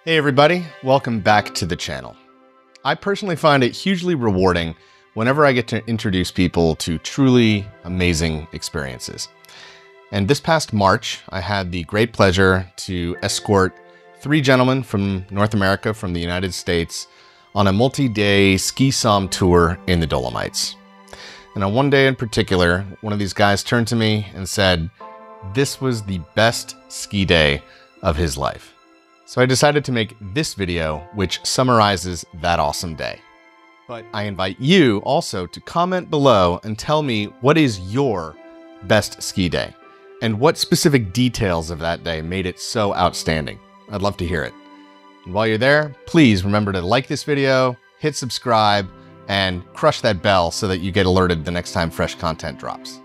Hey everybody, welcome back to the channel. I personally find it hugely rewarding whenever I get to introduce people to truly amazing experiences. And this past March, I had the great pleasure to escort 3 gentlemen from North America, from the United States, on a multi-day ski somm tour in the Dolomites. And on one day in particular, one of these guys turned to me and said, this was the best ski day of his life. So I decided to make this video, which summarizes that awesome day. But I invite you also to comment below and tell me what is your best ski day and what specific details of that day made it so outstanding. I'd love to hear it. And while you're there, please remember to like this video, hit subscribe, and crush that bell so that you get alerted the next time fresh content drops.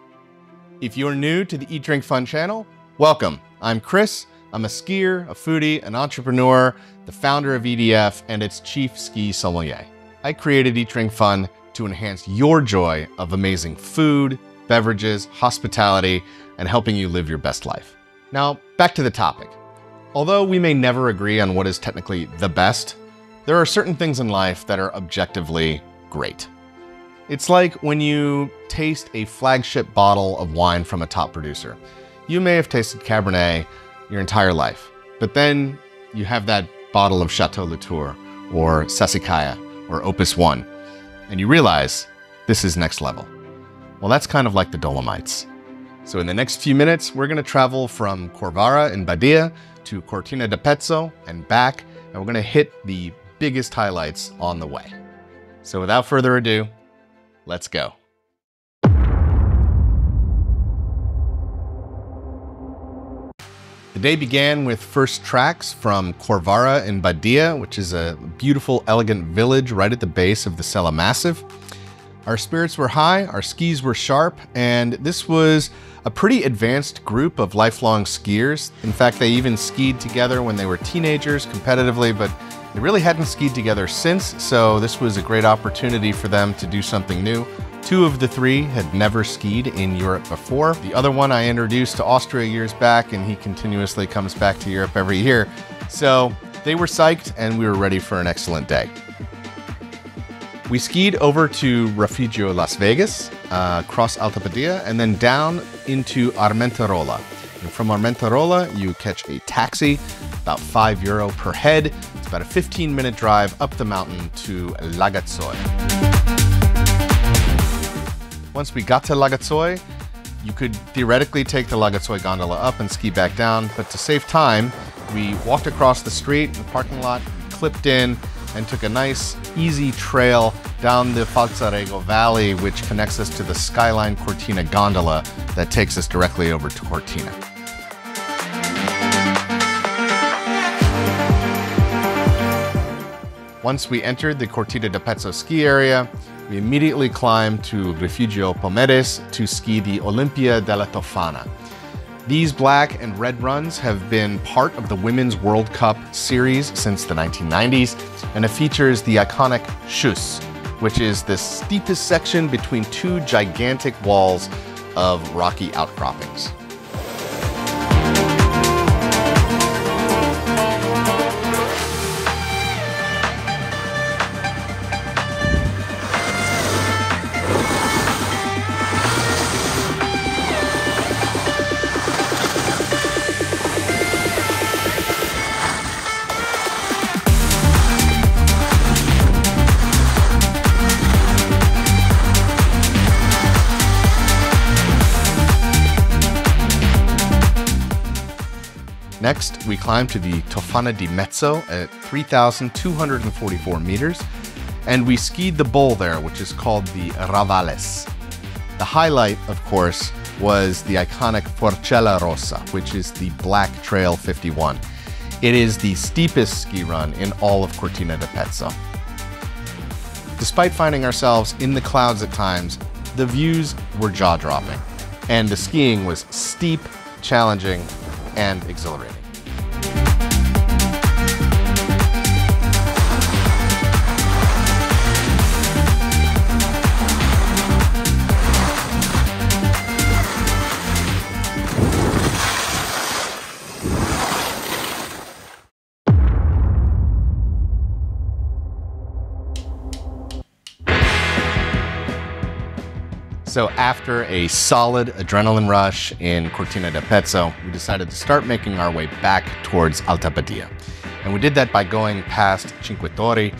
If you're new to the Eat Drink Fun channel, welcome. I'm Chris. I'm a skier, a foodie, an entrepreneur, the founder of EDF, and its chief ski sommelier. I created Eat Drink Fun to enhance your joy of amazing food, beverages, hospitality, and helping you live your best life. Now, back to the topic. Although we may never agree on what is technically the best, there are certain things in life that are objectively great. It's like when you taste a flagship bottle of wine from a top producer. You may have tasted Cabernet your entire life, but then you have that bottle of Chateau Latour or Sassicaia or Opus One, and you realize this is next level. Well, that's kind of like the Dolomites. So in the next few minutes, we're gonna travel from Corvara in Badia to Cortina d'Ampezzo and back, and we're gonna hit the biggest highlights on the way. So without further ado, let's go. The day began with first tracks from Corvara in Badia, which is a beautiful, elegant village right at the base of the Sella Massif. Our spirits were high, our skis were sharp, and this was a pretty advanced group of lifelong skiers. In fact, they even skied together when they were teenagers competitively, but they really hadn't skied together since, so this was a great opportunity for them to do something new. 2 of the 3 had never skied in Europe before. The other one I introduced to Austria years back, and he continuously comes back to Europe every year. So they were psyched, and we were ready for an excellent day. We skied over to Refugio Las Vegas, across Alta Badia, and then down into Armentarola. And from Armentarola, you catch a taxi, about €5 per head. It's about a 15-minute drive up the mountain to Lagazuoi. Once we got to Lagazuoi, you could theoretically take the Lagazuoi gondola up and ski back down, but to save time, we walked across the street, the parking lot, clipped in, and took a nice, easy trail down the Falzarego Valley, which connects us to the Skyline Cortina gondola that takes us directly over to Cortina. Once we entered the Cortina d'Ampezzo ski area, we immediately climbed to Refugio Pomeres to ski the Olimpia della Tofana. These black and red runs have been part of the Women's World Cup series since the 1990s, and it features the iconic Schuss, which is the steepest section between 2 gigantic walls of rocky outcroppings. Next, we climbed to the Tofana di Mezzo at 3,244 meters, and we skied the bowl there, which is called the Ravales. The highlight, of course, was the iconic Forcella Rossa, which is the Black Trail 51. It is the steepest ski run in all of Cortina d'Ampezzo. Despite finding ourselves in the clouds at times, the views were jaw-dropping, and the skiing was steep, challenging, and exhilarating. So after a solid adrenaline rush in Cortina d'Ampezzo, we decided to start making our way back towards Alta Badia. And we did that by going past Cinque Torri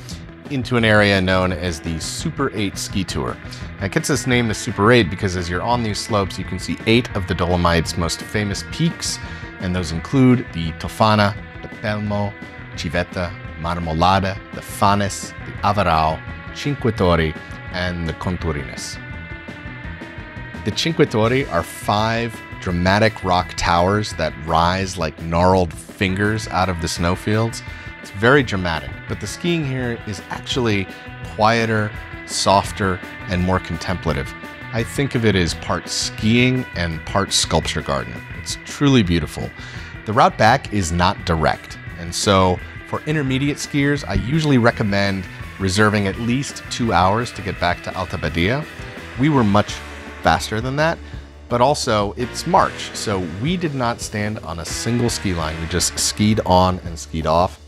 into an area known as the Super 8 ski tour. And it gets its name the Super 8 because as you're on these slopes, you can see 8 of the Dolomites' most famous peaks, and those include the Tofana, the Pelmo, Civetta, Marmolada, the Fanes, the Avarao, Cinque Torri, and the Conturines. The Cinque Torri are 5 dramatic rock towers that rise like gnarled fingers out of the snowfields. It's very dramatic, but the skiing here is actually quieter, softer, and more contemplative. I think of it as part skiing and part sculpture garden. It's truly beautiful. The route back is not direct, and so for intermediate skiers, I usually recommend reserving at least 2 hours to get back to Alta Badia. We were much faster than that, but also it's March, so we did not stand on a single ski line. We just skied on and skied off.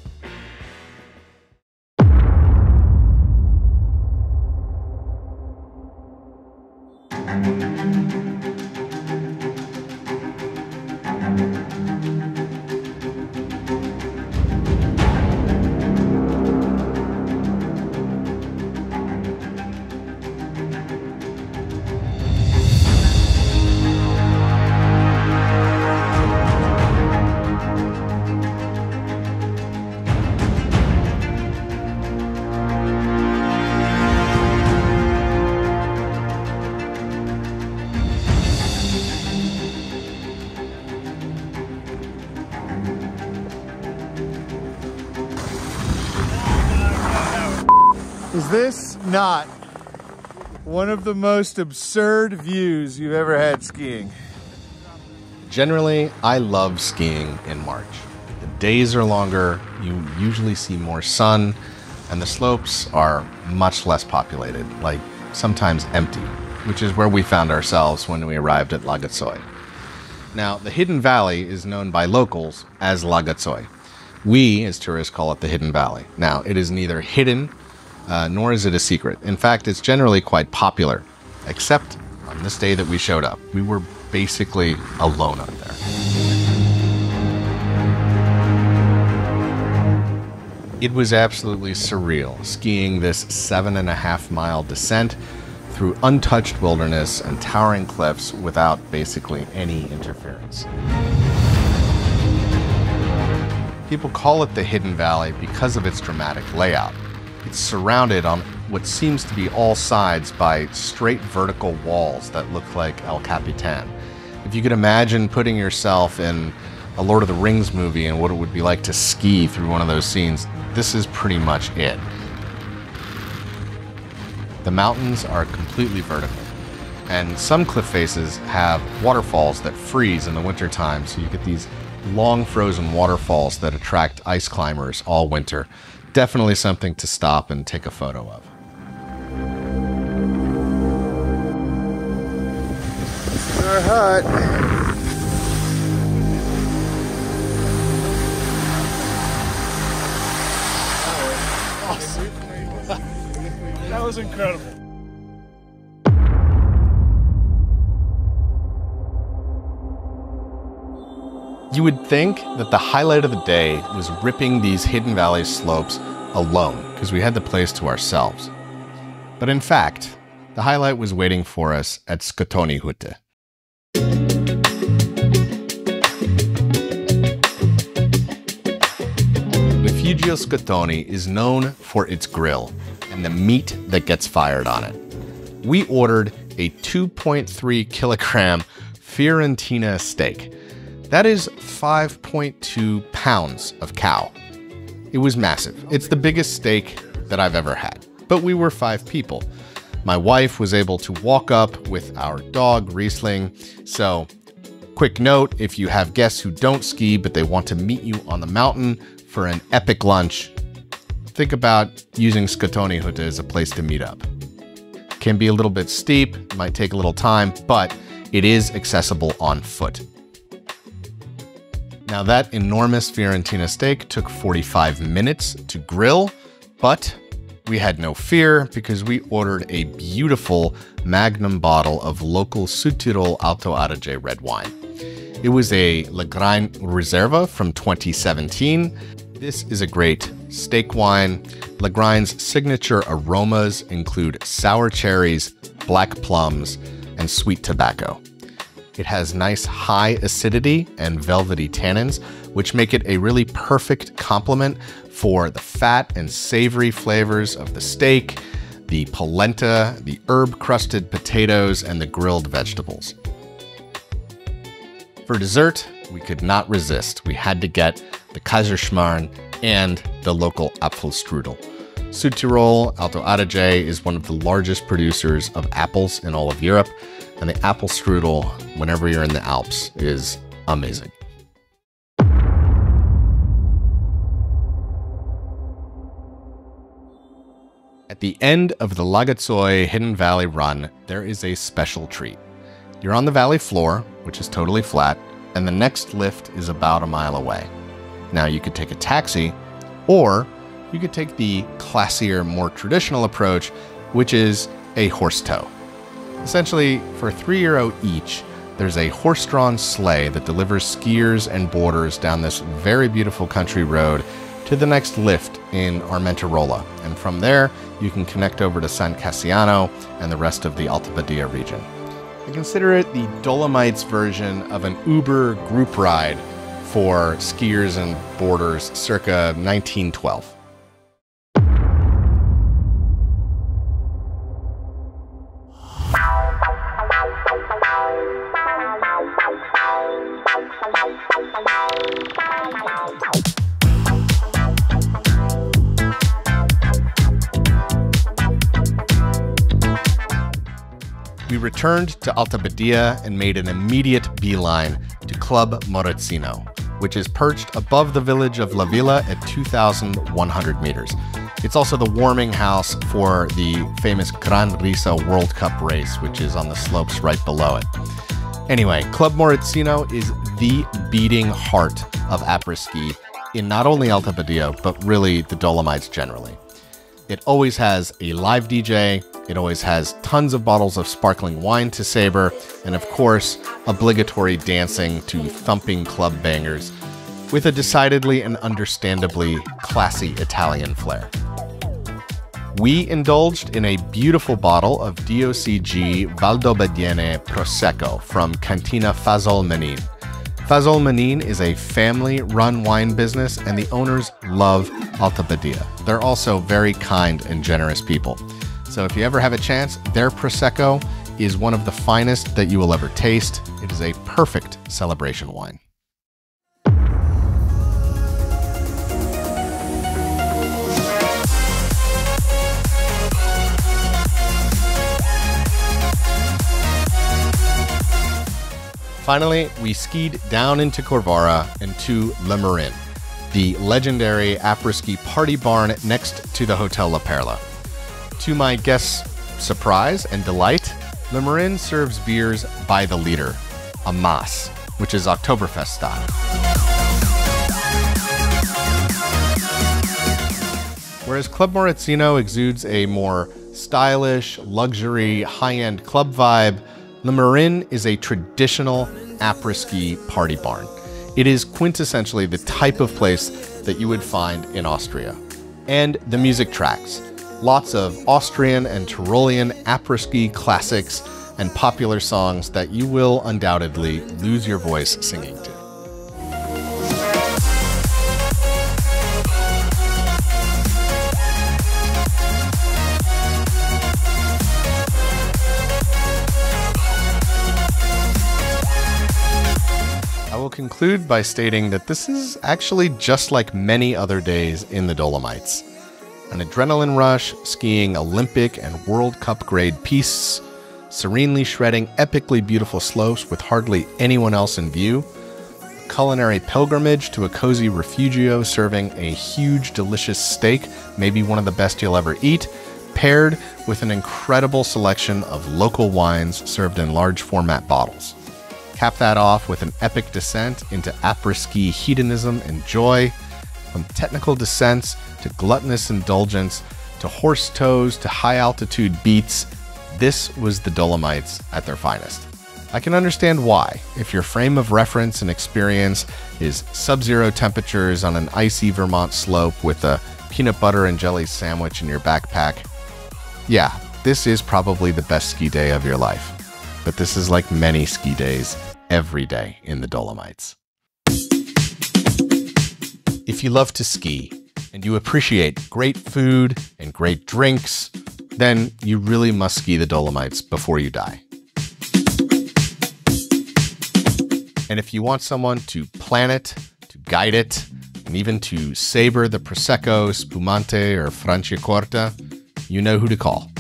Is this not one of the most absurd views you've ever had skiing? Generally, I love skiing in March. The days are longer, you usually see more sun, and the slopes are much less populated, like sometimes empty, which is where we found ourselves when we arrived at Lagazuoi. Now, the Hidden Valley is known by locals as Lagazuoi. We, as tourists, call it the Hidden Valley. Now, it is neither hidden nor is it a secret. In fact, it's generally quite popular, except on this day that we showed up. We were basically alone up there. It was absolutely surreal skiing this 7.5-mile descent through untouched wilderness and towering cliffs without basically any interference. People call it the Hidden Valley because of its dramatic layout. It's surrounded on what seems to be all sides by straight vertical walls that look like El Capitan. If you could imagine putting yourself in a Lord of the Rings movie and what it would be like to ski through one of those scenes, this is pretty much it. The mountains are completely vertical, and some cliff faces have waterfalls that freeze in the wintertime, so you get these long frozen waterfalls that attract ice climbers all winter. Definitely something to stop and take a photo of. Our hut. Awesome. That was incredible. You would think that the highlight of the day was ripping these Hidden Valley slopes alone, because we had the place to ourselves. But in fact, the highlight was waiting for us at Scotoni Hütte. Refugio Scotoni is known for its grill and the meat that gets fired on it. We ordered a 2.3 kilogram Fiorentina steak. That is 5.2 pounds of cow. It was massive. It's the biggest steak that I've ever had. But we were 5 people. My wife was able to walk up with our dog, Riesling. So, quick note, if you have guests who don't ski but they want to meet you on the mountain for an epic lunch, think about using Scotoni Hütte as a place to meet up. Can be a little bit steep, might take a little time, but it is accessible on foot. Now that enormous Fiorentina steak took 45 minutes to grill, but we had no fear because we ordered a beautiful magnum bottle of local Südtirol Alto Adige red wine. It was a Lagrein Reserva from 2017. This is a great steak wine. Lagrein's signature aromas include sour cherries, black plums, and sweet tobacco. It has nice high acidity and velvety tannins, which make it a really perfect complement for the fat and savory flavors of the steak, the polenta, the herb-crusted potatoes, and the grilled vegetables. For dessert, we could not resist. We had to get the Kaiserschmarrn and the local Apfelstrudel. Südtirol Alto Adige is one of the largest producers of apples in all of Europe, and the Apfelstrudel, whenever you're in the Alps, is amazing. At the end of the Lagazuoi Hidden Valley run, there is a special treat. You're on the valley floor, which is totally flat, and the next lift is about a mile away. Now you could take a taxi, or you could take the classier, more traditional approach, which is a horse tow. Essentially, for €3 each, there's a horse-drawn sleigh that delivers skiers and boarders down this very beautiful country road to the next lift in Armentirola. And from there, you can connect over to San Cassiano and the rest of the Alta Badia region. I consider it the Dolomites version of an Uber group ride for skiers and boarders circa 1912. We returned to Alta Badia and made an immediate beeline to Club Moritzino, which is perched above the village of La Villa at 2,100 meters. It's also the warming house for the famous Gran Risa World Cup race, which is on the slopes right below it. Anyway, Club Moritzino is the beating heart of après-ski in not only Alta Badia, but really the Dolomites generally. It always has a live DJ, it always has tons of bottles of sparkling wine to savor, and of course, obligatory dancing to thumping club bangers, with a decidedly and understandably classy Italian flair. We indulged in a beautiful bottle of DOCG Valdobbiadene Prosecco from Cantina Fasol Menin. Fasol Menin is a family-run wine business, and the owners love Alta Badia. They're also very kind and generous people. So if you ever have a chance, their Prosecco is one of the finest that you will ever taste. It is a perfect celebration wine. Finally, we skied down into Corvara and to Le Marin, the legendary après-ski party barn next to the Hotel La Perla. To my guests' surprise and delight, Le Marin serves beers by the liter, a Mass, which is Oktoberfest style. Whereas Club Moritzino exudes a more stylish, luxury, high-end club vibe, Le Marin is a traditional après-ski party barn. It is quintessentially the type of place that you would find in Austria. And the music tracks. Lots of Austrian and Tyrolean après-ski classics and popular songs that you will undoubtedly lose your voice singing to. I will conclude by stating that this is actually just like many other days in the Dolomites. An adrenaline rush, skiing Olympic and World Cup grade pistes, serenely shredding epically beautiful slopes with hardly anyone else in view, a culinary pilgrimage to a cozy refugio serving a huge delicious steak, maybe one of the best you'll ever eat, paired with an incredible selection of local wines served in large format bottles. Cap that off with an epic descent into après-ski hedonism and joy, from technical descents to gluttonous indulgence to horse toes to high altitude beats, this was the Dolomites at their finest. I can understand why. If your frame of reference and experience is sub-zero temperatures on an icy Vermont slope with a peanut butter and jelly sandwich in your backpack, yeah, this is probably the best ski day of your life. But this is like many ski days every day in the Dolomites. If you love to ski and you appreciate great food and great drinks, then you really must ski the Dolomites before you die. And if you want someone to plan it, to guide it, and even to savor the Prosecco, Spumante, or Franciacorta, you know who to call.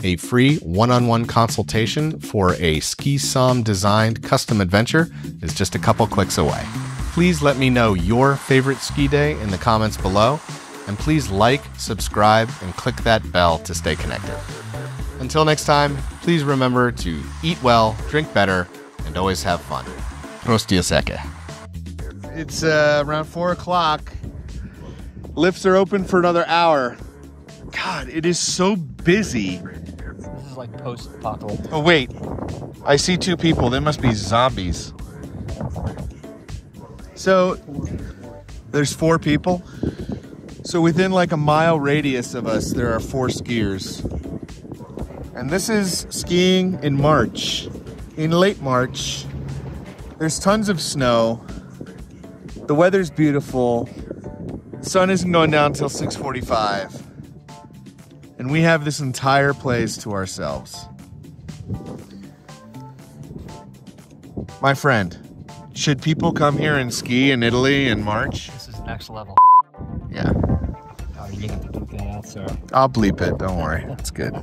A free one-on-one consultation for a Ski Somm designed custom adventure is just a couple clicks away. Please let me know your favorite ski day in the comments below, and please like, subscribe, and click that bell to stay connected. Until next time, please remember to eat well, drink better, and always have fun. Prost, Cinque. It's around 4 o'clock. Lifts are open for another hour. God, it is so busy. This is like post-apocalypse. Oh, wait. I see 2 people. They must be zombies. So, there's 4 people. So within like a mile radius of us, there are 4 skiers. And this is skiing in March. In late March, there's tons of snow. The weather's beautiful. The sun isn't going down until 6:45. And we have this entire place to ourselves. My friend, should people come here and ski in Italy in March? This is next level. Yeah. Oh, you have to bleep that out, sir. I'll bleep it, don't worry. It's good.